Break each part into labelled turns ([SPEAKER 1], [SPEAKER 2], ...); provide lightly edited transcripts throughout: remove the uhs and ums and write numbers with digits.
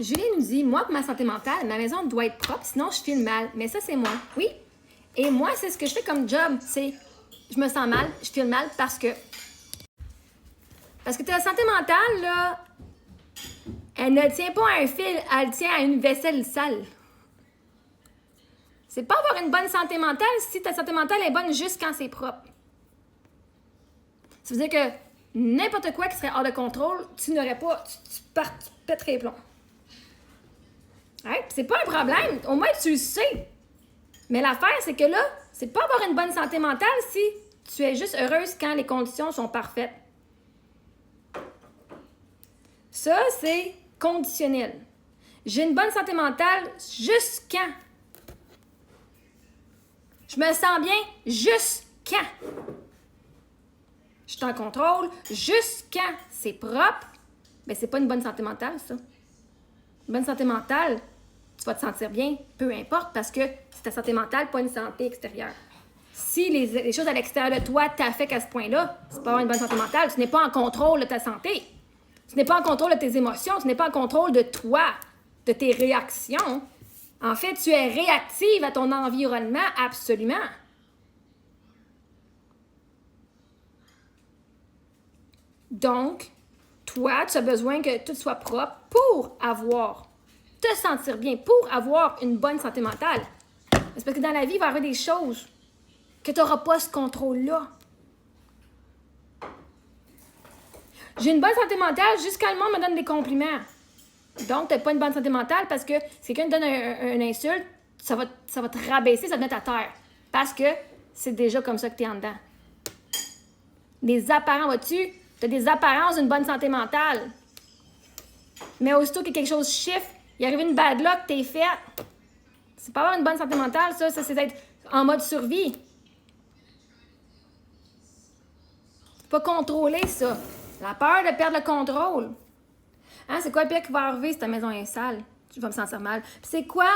[SPEAKER 1] Julie nous dit, moi, pour ma santé mentale, ma maison doit être propre, sinon je file mal. Mais ça, c'est moi. Oui. Et moi, c'est ce que je fais comme job. C'est, je me sens mal, je file mal parce que ta santé mentale, là, elle ne tient pas à un fil, elle tient à une vaisselle sale. C'est pas avoir une bonne santé mentale si ta santé mentale est bonne juste quand c'est propre. Ça veut dire que n'importe quoi qui serait hors de contrôle, tu n'aurais pas, tu pèterais les plombs. Ouais, c'est pas un problème, au moins tu le sais. Mais l'affaire, c'est que là, c'est pas avoir une bonne santé mentale si tu es juste heureuse quand les conditions sont parfaites. Ça, c'est conditionnel. J'ai une bonne santé mentale juste quand? Je me sens bien juste quand? Je suis en contrôle juste quand c'est propre. Ben, c'est pas une bonne santé mentale, ça. Une bonne santé mentale, tu vas te sentir bien, peu importe, parce que c'est ta santé mentale, pas une santé extérieure. Si les choses à l'extérieur de toi t'affectent à ce point-là, c'est pas avoir une bonne santé mentale. Tu n'es pas en contrôle de ta santé. Tu n'es pas en contrôle de tes émotions. Tu n'es pas en contrôle de toi, de tes réactions. En fait, tu es réactive à ton environnement, absolument. Donc, toi, tu as besoin que tout soit propre pour te sentir bien, pour avoir une bonne santé mentale. C'est parce que dans la vie, il va y avoir des choses que tu n'auras pas ce contrôle-là. J'ai une bonne santé mentale jusqu'à le monde me donne des compliments. Donc, tu n'as pas une bonne santé mentale parce que si quelqu'un te donne un insulte, ça va te rabaisser, ça va te mettre à terre. Parce que c'est déjà comme ça que tu es en dedans. Les apparences, vois-tu? Tu as des apparences d'une bonne santé mentale. Mais aussitôt que quelque chose chiffre, il arrive une bad luck, t'es faite. C'est pas avoir une bonne santé mentale, ça c'est être en mode survie. C'est pas contrôler, ça. La peur de perdre le contrôle. Hein, c'est quoi le pire qui va arriver si ta maison est sale? Tu vas me sentir mal. Puis c'est quoi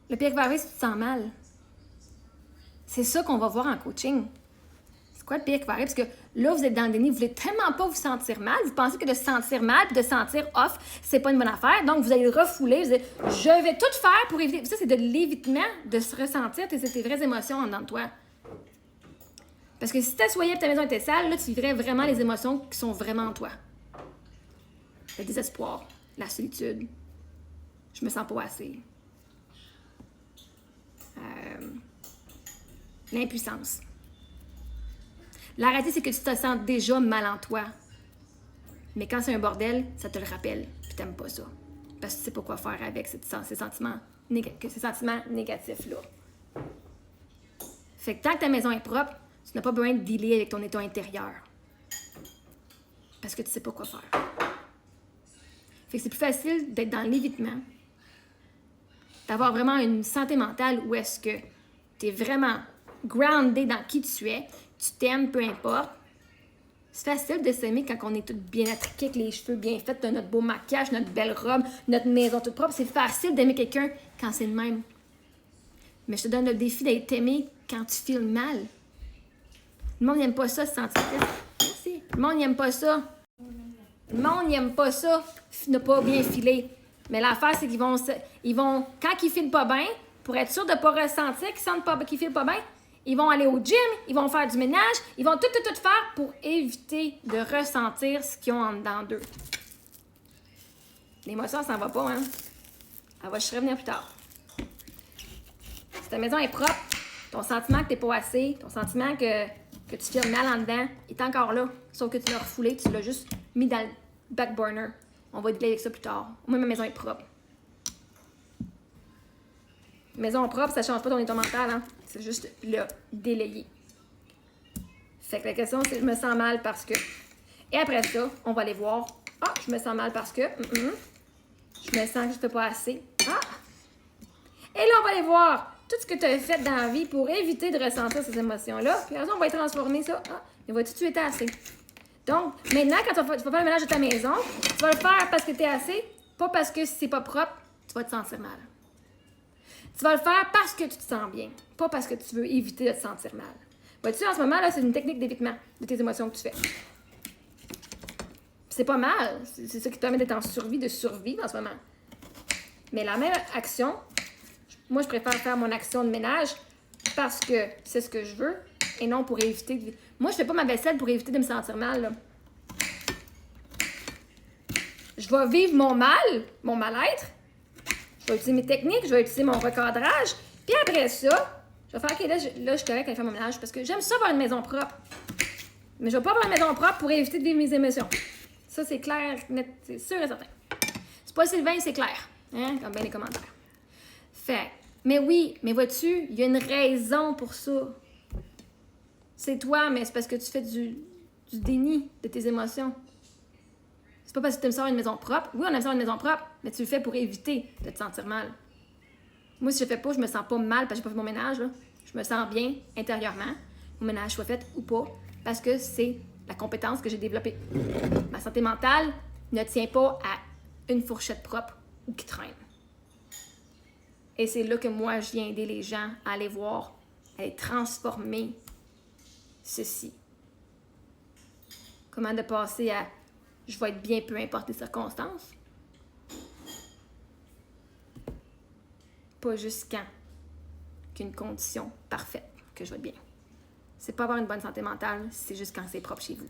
[SPEAKER 1] le pire qui va arriver si tu te sens mal? C'est ça qu'on va voir en coaching. C'est quoi le pire qui va arriver? Parce que là, vous êtes dans le déni, vous voulez tellement pas vous sentir mal. Vous pensez que de se sentir mal et de se sentir off, c'est pas une bonne affaire. Donc, vous allez le refouler. Vous allez, je vais tout faire pour éviter. Ça, c'est de l'évitement de se ressentir tes vraies émotions en dedans de toi. Parce que si tu t'assoyais et ta maison était sale, là, tu vivrais vraiment les émotions qui sont vraiment en toi. Le désespoir, la solitude, je me sens pas assez. L'impuissance. La réalité, c'est que tu te sens déjà mal en toi. Mais quand c'est un bordel, ça te le rappelle, puis t'aimes pas ça. Parce que tu sais pas quoi faire avec ces sentiments négatifs-là. Fait que tant que ta maison est propre, tu n'as pas besoin de dealer avec ton état intérieur. Parce que tu sais pas quoi faire. Fait que c'est plus facile d'être dans l'évitement, d'avoir vraiment une santé mentale où est-ce que tu es vraiment groundé dans qui tu es, tu t'aimes, peu importe. C'est facile de s'aimer quand on est tout bien attriqué, avec les cheveux bien faits, notre beau maquillage, notre belle robe, notre maison toute propre. C'est facile d'aimer quelqu'un quand c'est le même. Mais je te donne le défi d'être aimé quand tu files mal. Le monde n'aime pas ça, se sentir triste. Merci. Le monde n'aime pas ça. Le monde n'aime pas ça, ne pas bien filer. Mais l'affaire, c'est qu'ils vont, quand ils filent pas bien, pour être sûr de ne pas ressentir qu'ils filent pas bien, ils vont aller au gym, ils vont faire du ménage, ils vont tout faire pour éviter de ressentir ce qu'ils ont en dedans d'eux. L'émotion, ça s'en va pas, hein? Elle va juste revenir plus tard. Si ta maison est propre, ton sentiment que t'es pas assez, ton sentiment que tu files mal en dedans, est encore là. Sauf que tu l'as refoulé, tu l'as juste mis dans le back burner. On va dealer avec ça plus tard. Moi, ma maison est propre. Maison propre, ça change pas ton état mental, hein? C'est juste le délayer. Fait que la question, c'est je me sens mal parce que. Et après ça, on va aller voir. Ah, je me sens mal parce que. Je me sens que je fais pas assez. Ah! Et là, on va aller voir tout ce que tu as fait dans la vie pour éviter de ressentir ces émotions-là. Puis après ça, on va transformer ça. Ah, il va tout de suite être assez. Donc, maintenant, quand tu vas faire le ménage de ta maison, tu vas le faire parce que tu es assez, pas parce que si c'est pas propre, tu vas te sentir mal. Tu vas le faire parce que tu te sens bien, pas parce que tu veux éviter de te sentir mal. Vois-tu, en ce moment, là, c'est une technique d'évitement de tes émotions que tu fais. Puis c'est pas mal. C'est ça qui te permet d'être en survie, de survivre en ce moment. Mais la même action, moi, je préfère faire mon action de ménage parce que c'est ce que je veux et non pour éviter de... Moi, je fais pas ma vaisselle pour éviter de me sentir mal, là. Je vais vivre mon mal, mon mal-être. Je vais utiliser mes techniques, je vais utiliser mon recadrage. Puis après ça, je vais faire, OK, là, je suis correcte à faire mon ménage parce que j'aime ça avoir une maison propre. Mais je vais pas avoir une maison propre pour éviter de vivre mes émotions. Ça, c'est clair, net, c'est sûr et certain. C'est pas Sylvain, c'est clair. Hein, comme bien les commentaires. Fait, mais oui, mais vois-tu, il y a une raison pour ça. C'est toi, mais c'est parce que tu fais du déni de tes émotions. C'est pas parce que tu aimes ça avoir une maison propre. Oui, on aime ça avoir une maison propre, mais tu le fais pour éviter de te sentir mal. Moi, si je le fais pas, je me sens pas mal parce que j'ai pas fait mon ménage. Là. Je me sens bien intérieurement. Mon ménage soit fait ou pas, parce que c'est la compétence que j'ai développée. Ma santé mentale ne tient pas à une fourchette propre ou qui traîne. Et c'est là que moi, je viens aider les gens à aller voir, à aller transformer ceci. Comment de passer à « je vais être bien peu importe les circonstances ». Pas juste quand qu'une condition parfaite que je vais être bien. C'est pas avoir une bonne santé mentale, c'est juste quand c'est propre chez vous.